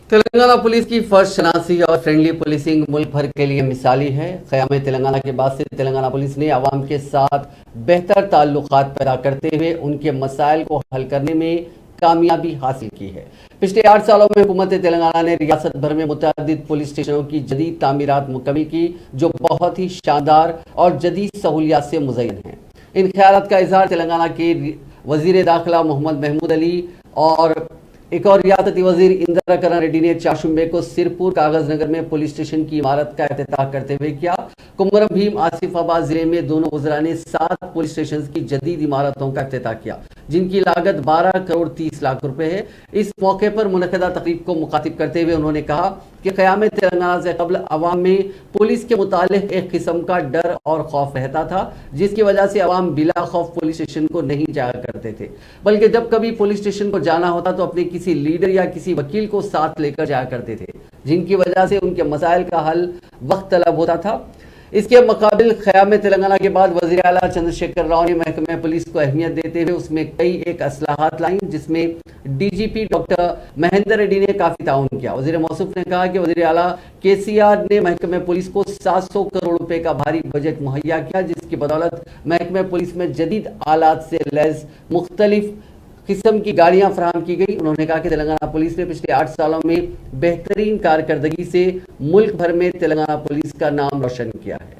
Telangana police کی فرض شناسی اور فرینڈلی پولیسنگ ملک بھر کے لیے مثالی ہے۔ قیام تلنگانہ کے بعد سے تلنگانہ پولیس نے عوام کے ساتھ بہتر تعلقات پیدا کرتے ہوئے ان کے مسائل کو حل کرنے میں کامیابی حاصل کی ہے۔ پچھلے 8 سالوں میں حکومت تلنگانہ نے ریاست بھر میں متعدد پولیس اسٹیشنوں کی جدید تعمیرات مکمل کی، جو بہت ہی شاندار اور جدید سہولیات سے مزین ہیں۔ ان خیالات کا اظہار تلنگانہ کے وزیر داخلہ محمد محمود علی اور ایک اور ریاستی وزیر اندرا کرن ریڈی نے چاشمبے کو سرپور کاغذ نگر میں پولیس اسٹیشن کی عمارت کا افتتاح کرتے ہوئے کیا۔ کمرم بھیم آصف آباد ضلع میں دونوں وزراء نے 7 پولیس اسٹیشن کی جدید عمارتوں کا افتتاح کیا، جن کی لاگت 12 کروڑ 30 لاکھ روپے ہے۔ اس موقع پر منعقدہ تقریب کو مخاطب کرتے ہوئے انہوں نے کہا کہ قیام تلنگانہ سے قبل عوام میں پولیس کے متعلق ایک قسم کا ڈر اور خوف رہتا تھا، جس کی وجہ سے عوام بلا خوف پولیس اسٹیشن کو نہیں جایا کرتے تھے، بلکہ جب کبھی پولیس اسٹیشن کو جانا ہوتا تو اپنے کسی لیڈر یا کسی وکیل کو ساتھ لے کر جایا کرتے تھے، جن کی وجہ سے ان کے مسائل کا حل وقت طلب ہوتا تھا۔ اس کے مقابل قیام تلنگانہ کے بعد وزیر اعلیٰ چندر شیکھر راؤ نے محکمہ پولیس کو اہمیت دیتے ہوئے اس میں کئی ایک اصلاحات لائیں، جس میں D G P doctor Mahender Reddy نے کافی تعاون کیا۔ وزیر موصوف نے کہا کہ وزیر اعلیٰ KCR نے محکمہ پولیس کو 700 کروڑ روپے کا بھاری بجٹ مہیا کیا، جس کی بدولت محکمہ پولیس میں جدید آلات سے لیس مختلف قسم کی گاڑیاں فراہم کی گئی۔ انہوں نے کہا کہ تلنگانہ پولیس نے پچھلے 8 سالوں میں بہترین کارکردگی سے ملک بھر میں تلنگانہ پولیس کا نام روشن کیا ہے۔